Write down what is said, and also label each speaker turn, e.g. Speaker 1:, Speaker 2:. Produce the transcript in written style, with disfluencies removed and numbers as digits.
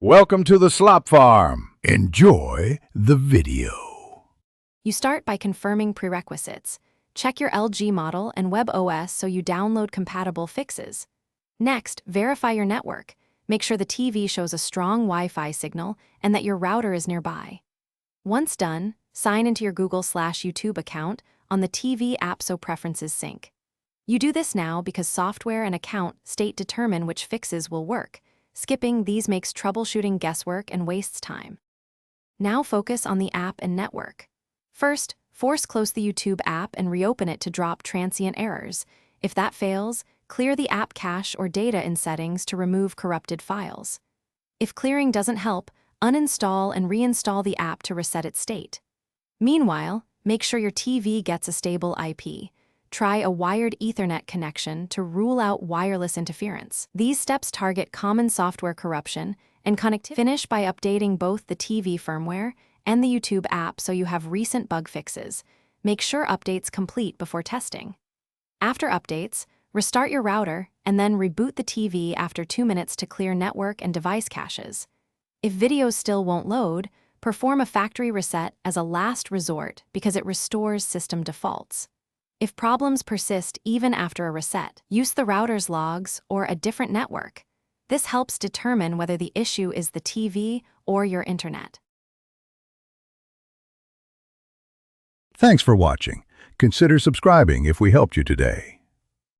Speaker 1: Welcome to the Slop Farm. Enjoy the video.
Speaker 2: You start by confirming prerequisites. Check your LG model and WebOS so you download compatible fixes. Next, verify your network. Make sure the TV shows a strong Wi-Fi signal and that your router is nearby. Once done, sign into your Google/YouTube account on the TV app so preferences sync. You do this now because software and account state determine which fixes will work. Skipping these makes troubleshooting guesswork and wastes time. Now focus on the app and network. First, force close the YouTube app and reopen it to drop transient errors. If that fails, clear the app cache or data in settings to remove corrupted files. If clearing doesn't help, uninstall and reinstall the app to reset its state. Meanwhile, make sure your TV gets a stable IP. Try a wired Ethernet connection to rule out wireless interference. These steps target common software corruption and connectivity. Finish by updating both the TV firmware and the YouTube app so you have recent bug fixes. Make sure updates complete before testing. After updates, restart your router and then reboot the TV after 2 minutes to clear network and device caches. If videos still won't load, perform a factory reset as a last resort because it restores system defaults. If problems persist even after a reset, use the router's logs or a different network. This helps determine whether the issue is the TV or your internet.
Speaker 1: Thanks for watching. Consider subscribing if we helped you today.